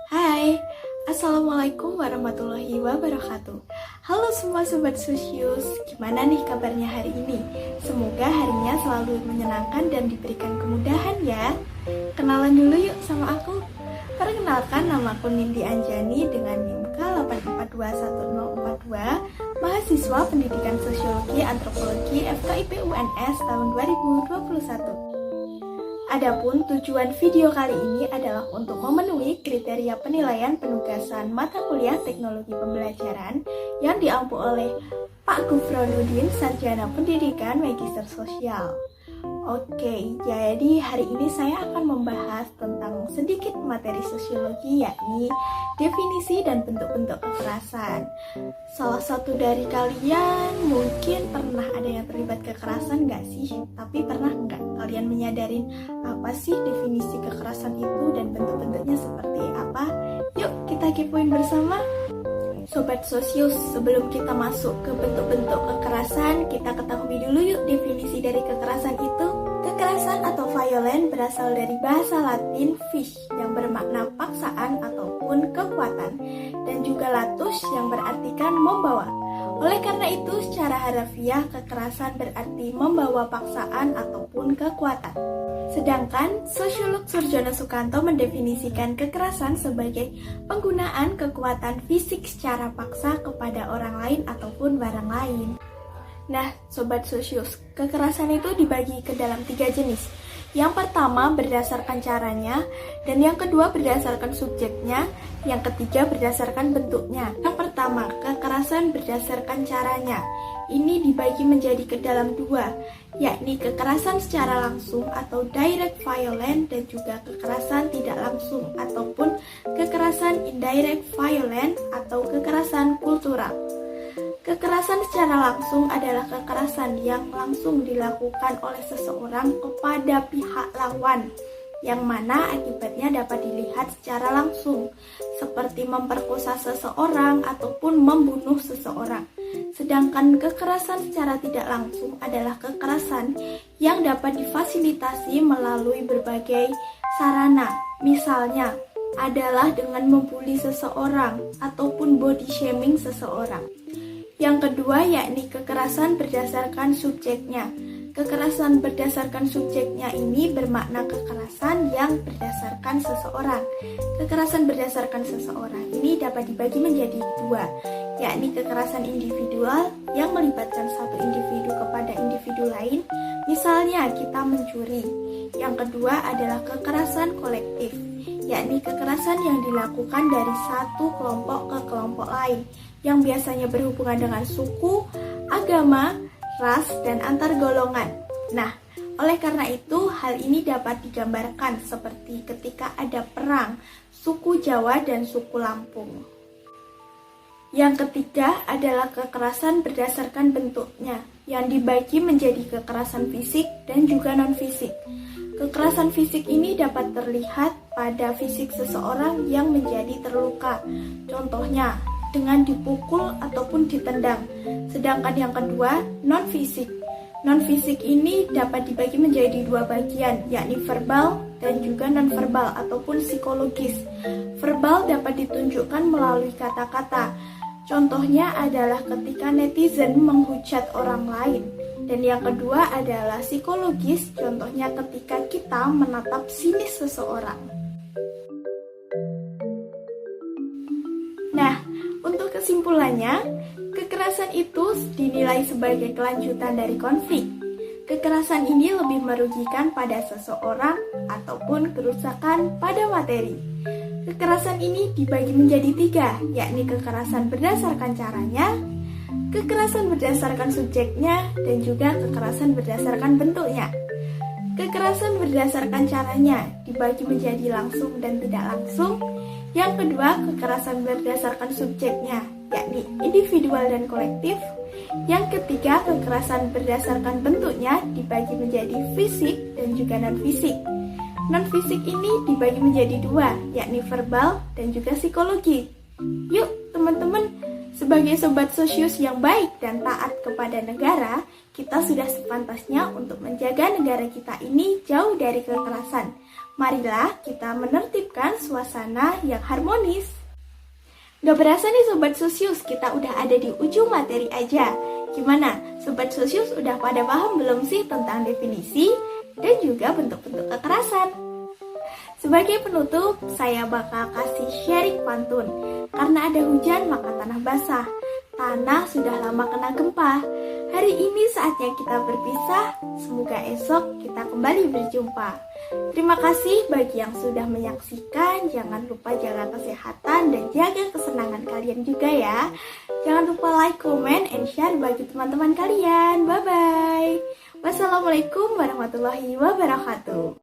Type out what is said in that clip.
Hai, Assalamualaikum warahmatullahi wabarakatuh. Halo semua Sobat Sosius, gimana nih kabarnya hari ini? Semoga harinya selalu menyenangkan dan diberikan kemudahan ya. Kenalan dulu yuk sama aku. Perkenalkan, nama aku Nindi Anjani dengan NIM K8421042, mahasiswa Pendidikan Sosiologi Antropologi FKIP UNS tahun 2021. Adapun tujuan video kali ini adalah untuk memenuhi kriteria penilaian penugasan mata kuliah teknologi pembelajaran yang diampu oleh Pak Gufronuddin, Sarjana Pendidikan Magister Sosial. Oke, jadi hari ini saya akan membahas tentang sedikit materi sosiologi, yakni definisi dan bentuk-bentuk kekerasan. Salah satu dari kalian mungkin pernah ada yang terlibat kekerasan nggak sih? Tapi pernah nggak kalian menyadarin apa sih definisi kekerasan itu dan bentuk-bentuknya seperti apa? Yuk kita kepoin bersama. Sobat Sosius, sebelum kita masuk ke bentuk-bentuk kekerasan, kita ketahui dulu yuk definisi dari kekerasan itu. Kekerasan atau violent berasal dari bahasa Latin vis yang bermakna paksaan ataupun kekuatan, dan juga latus yang berartikan membawa. Oleh karena itu, secara harafiah kekerasan berarti membawa paksaan ataupun kekuatan. Sedangkan sosiolog Surjono Sukanto mendefinisikan kekerasan sebagai penggunaan kekuatan fisik secara paksa kepada orang lain ataupun barang lain. Nah, Sobat Sosius, kekerasan itu dibagi ke dalam 3 jenis. Yang pertama berdasarkan caranya, dan yang kedua berdasarkan subjeknya, yang ketiga berdasarkan bentuknya. Yang pertama, kekerasan berdasarkan caranya. Ini dibagi menjadi ke dalam 2, yakni kekerasan secara langsung atau direct violence, dan juga kekerasan tidak langsung ataupun kekerasan indirect violence atau kekerasan kultural. Kekerasan secara langsung adalah kekerasan yang langsung dilakukan oleh seseorang kepada pihak lawan, yang mana akibatnya dapat dilihat secara langsung, seperti memperkosa seseorang ataupun membunuh seseorang. Sedangkan kekerasan secara tidak langsung adalah kekerasan yang dapat difasilitasi melalui berbagai sarana, misalnya adalah dengan membuli seseorang ataupun body shaming seseorang. Yang kedua yakni kekerasan berdasarkan subjeknya. Kekerasan berdasarkan subjeknya ini bermakna kekerasan yang berdasarkan seseorang. Kekerasan berdasarkan seseorang ini dapat dibagi menjadi 2, yakni kekerasan individual yang melibatkan satu individu kepada individu lain, misalnya kita mencuri. Yang kedua adalah kekerasan kolektif, yakni kekerasan yang dilakukan dari satu kelompok ke kelompok lain, yang biasanya berhubungan dengan suku, agama, ras, dan antar golongan. Nah, oleh karena itu, hal ini dapat digambarkan seperti ketika ada perang suku Jawa dan suku Lampung. Yang ketiga adalah kekerasan berdasarkan bentuknya, yang dibagi menjadi kekerasan fisik dan juga non-fisik. Kekerasan fisik ini dapat terlihat pada fisik seseorang yang menjadi terluka. Contohnya, dengan dipukul ataupun ditendang. Sedangkan yang kedua, non-fisik. Non-fisik ini dapat dibagi menjadi 2 bagian, yakni verbal dan juga non-verbal ataupun psikologis. Verbal dapat ditunjukkan melalui kata-kata. Contohnya adalah ketika netizen menghujat orang lain. Dan yang kedua adalah psikologis, contohnya ketika kita menatap sinis seseorang. Nah, untuk kesimpulannya, kekerasan itu dinilai sebagai kelanjutan dari konflik. Kekerasan ini lebih merugikan pada seseorang ataupun kerusakan pada materi. Kekerasan ini dibagi menjadi 3, yakni kekerasan berdasarkan caranya, kekerasan berdasarkan subjeknya, dan juga kekerasan berdasarkan bentuknya. Kekerasan berdasarkan caranya dibagi menjadi langsung dan tidak langsung. Yang kedua, kekerasan berdasarkan subjeknya, yakni individual dan kolektif. Yang ketiga, kekerasan berdasarkan bentuknya dibagi menjadi fisik dan juga non-fisik. Non-fisik ini dibagi menjadi 2, yakni verbal dan juga psikologi. Yuk teman-teman, sebagai sobat sosius yang baik dan taat kepada negara, kita sudah sepantasnya untuk menjaga negara kita ini jauh dari kekerasan. Marilah kita menertibkan suasana yang harmonis. Gak berasa nih Sobat Sosius, kita udah ada di ujung materi aja. Gimana? Sobat Sosius udah pada paham belum sih tentang definisi dan juga bentuk-bentuk kekerasan? Sebagai penutup, saya bakal kasih sharing pantun. Karena ada hujan maka tanah basah. Tanah sudah lama kena gempa. Hari ini saatnya kita berpisah. Semoga esok kita kembali berjumpa. Terima kasih bagi yang sudah menyaksikan. Jangan lupa jaga kesehatan dan jaga kesenangan kalian juga ya. Jangan lupa like, comment, and share bagi teman-teman kalian. Bye-bye. Wassalamualaikum warahmatullahi wabarakatuh.